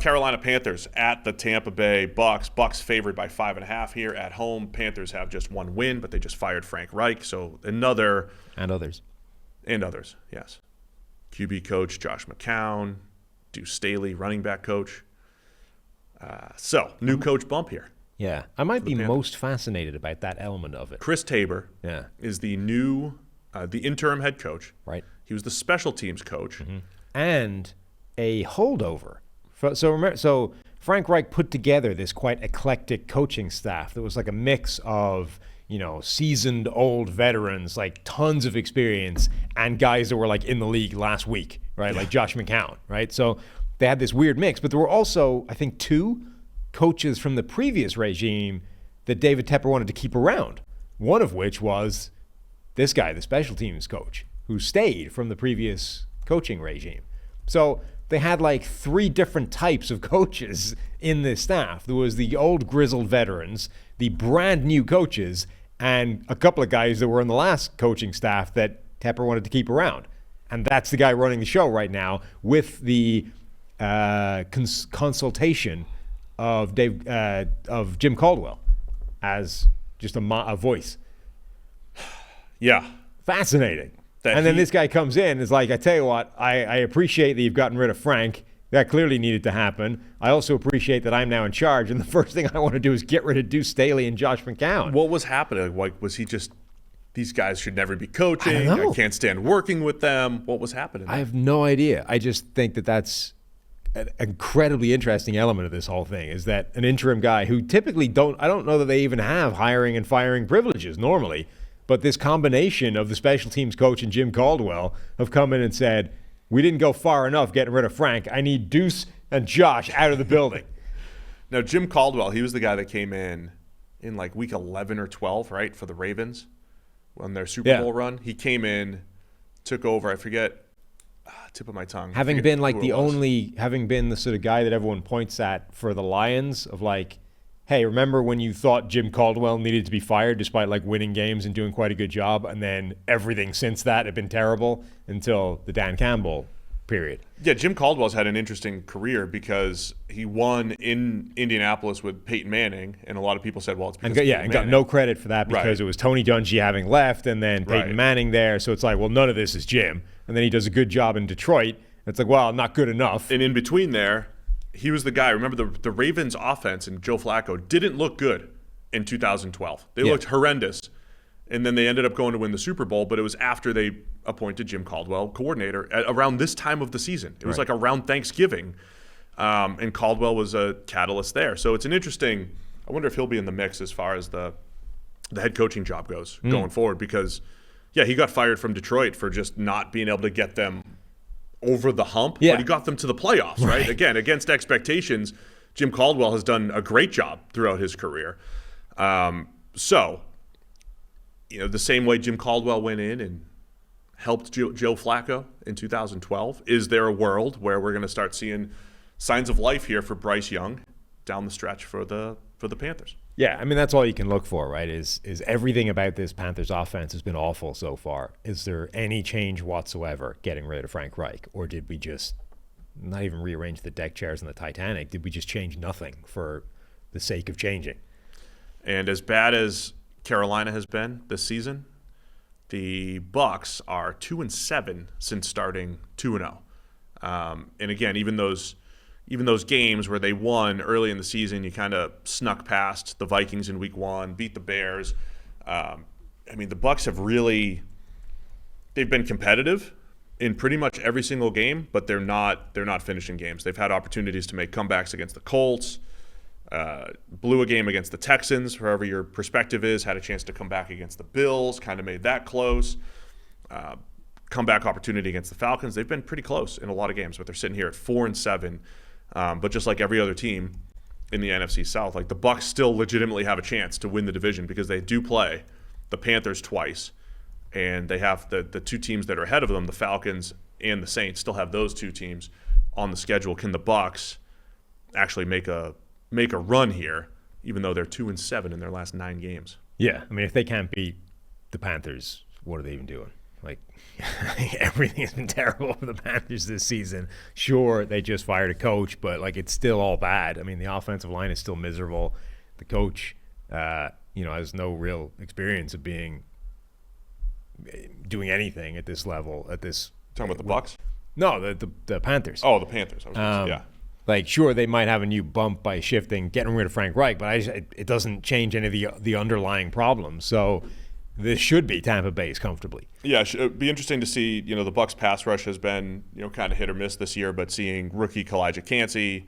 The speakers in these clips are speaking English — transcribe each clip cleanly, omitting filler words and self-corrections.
Carolina Panthers at the Tampa Bay Bucks. Bucks favored by 5.5 here at home. Panthers have just one win, but they just fired Frank Reich. So another. And others. And others, yes. QB coach Josh McCown, Deuce Staley, running back coach. So, new coach bump here. Yeah, I might be most fascinated about that element of it. Chris Tabor is the new, the interim head coach. Right. He was the special teams coach. Mm-hmm. And a holdover. So Frank Reich put together this quite eclectic coaching staff that was like a mix of, seasoned old veterans, like tons of experience, and guys that were like in the league last week, right? Like Josh McCown, right? So they had this weird mix, but there were also, I think, 2 coaches from the previous regime that David Tepper wanted to keep around. One of which was this guy, the special teams coach, who stayed from the previous coaching regime. So they had like 3 different types of coaches in this staff. There was the old grizzled veterans, the brand new coaches, and a couple of guys that were in the last coaching staff that Tepper wanted to keep around. And that's the guy running the show right now with the consultation of Jim Caldwell as just a voice. Yeah. Fascinating. And then this guy comes in and is like, I tell you what, I appreciate that you've gotten rid of Frank. That clearly needed to happen. I also appreciate that I'm now in charge. And the first thing I want to do is get rid of Deuce Staley and Josh McCown. What was happening? Like, was he just, these guys should never be coaching. I can't stand working with them. What was happening? I have no idea. I just think that that's an incredibly interesting element of this whole thing, is that an interim guy who typically I don't know that they even have hiring and firing privileges normally, but this combination of the special teams coach and Jim Caldwell have come in and said, we didn't go far enough getting rid of Frank. I need Deuce and Josh out of the building. Now, Jim Caldwell, he was the guy that came in like week 11 or 12, right, for the Ravens on their Super Bowl run. He came in, took over, I forget, tip of my tongue. Having been the sort of guy that everyone points at for the Lions of like, hey, remember when you thought Jim Caldwell needed to be fired despite like winning games and doing quite a good job, and then everything since that had been terrible until the Dan Campbell period. Yeah, Jim Caldwell's had an interesting career because he won in Indianapolis with Peyton Manning, and a lot of people said, well, it's because and got no credit for that because it was Tony Dungy having left and then Peyton Manning there. So it's like, well, none of this is Jim. And then he does a good job in Detroit. It's like, well, not good enough. And in between there, he was the guy. Remember, the Ravens offense and Joe Flacco didn't look good in 2012. They looked horrendous. And then they ended up going to win the Super Bowl, but it was after they appointed Jim Caldwell coordinator around this time of the season. It was like around Thanksgiving. And Caldwell was a catalyst there. So it's an interesting – I wonder if he'll be in the mix as far as the head coaching job goes going forward because, he got fired from Detroit for just not being able to get them – over the hump, but he got them to the playoffs, right? Again, against expectations, Jim Caldwell has done a great job throughout his career. So, the same way Jim Caldwell went in and helped Joe Flacco in 2012, is there a world where we're going to start seeing signs of life here for Bryce Young down the stretch for the Panthers? Yeah, I mean, that's all you can look for, right, is everything about this Panthers offense has been awful so far. Is there any change whatsoever getting rid of Frank Reich? Or did we just not even rearrange the deck chairs on the Titanic? Did we just change nothing for the sake of changing? And as bad as Carolina has been this season, the Bucs are 2-7 since starting 2-0. And again, even those games where they won early in the season, you kind of snuck past the Vikings in week 1, beat the Bears. The Bucs have they've been competitive in pretty much every single game, but they're not finishing games. They've had opportunities to make comebacks against the Colts, blew a game against the Texans, wherever your perspective is, had a chance to come back against the Bills, kind of made that close. Comeback opportunity against the Falcons. They've been pretty close in a lot of games, but they're sitting here at 4-7. But just like every other team in the NFC South, like the Bucs still legitimately have a chance to win the division because they do play the Panthers twice, and they have the 2 teams that are ahead of them, the Falcons and the Saints, still have those 2 teams on the schedule. Can the Bucs actually make a run here, even though they're 2-7 in their last 9 games? Yeah, I mean, if they can't beat the Panthers, what are they even doing? Like, everything has been terrible for the Panthers this season. Sure, they just fired a coach, but like it's still all bad. I mean, the offensive line is still miserable. The coach, has no real experience of doing anything at this level. Talking about the Bucks? No, the Panthers. Oh, the Panthers. I was gonna say, yeah. Like, sure, they might have a new bump by getting rid of Frank Reich, but it doesn't change any of the underlying problems. So this should be Tampa Bay's comfortably. Yeah, it'd be interesting to see. The Bucks pass rush has been kind of hit or miss this year, but seeing rookie Kalijah Cansey,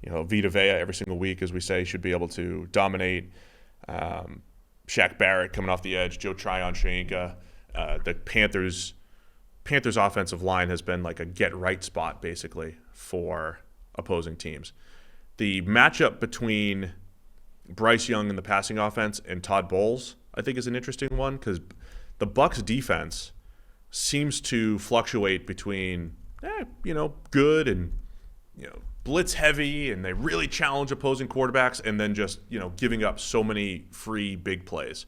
Vita Vea every single week, as we say, should be able to dominate. Shaq Barrett coming off the edge, Joe Tryon-Shoyinka. The Panthers offensive line has been like a get right spot basically for opposing teams. The matchup between Bryce Young in the passing offense and Todd Bowles, I think, is an interesting one because the Bucs defense seems to fluctuate between good and blitz heavy, and they really challenge opposing quarterbacks, and then just giving up so many free big plays.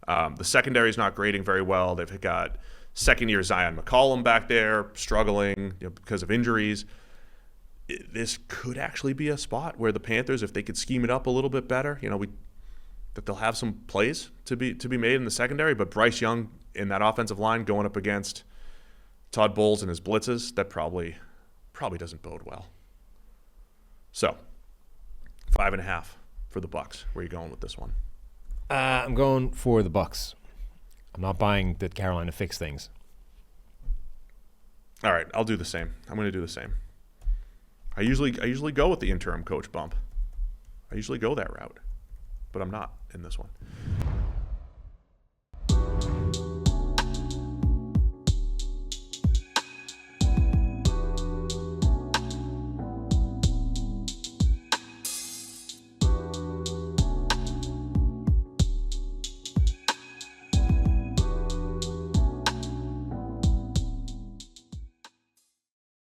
The secondary is not grading very well. They've got second-year Zion McCollum back there struggling because of injuries. This could actually be a spot where the Panthers, if they could scheme it up a little bit better, that they'll have some plays to be made in the secondary. But Bryce Young in that offensive line going up against Todd Bowles and his blitzes, that probably doesn't bode well. So 5.5 for the Bucs. Where are you going with this one? I'm going for the Bucs. I'm not buying that Carolina fix things. All right, I'll do the same. I'm going to do the same. I usually go with the interim coach bump. I usually go that route, but I'm not in this one.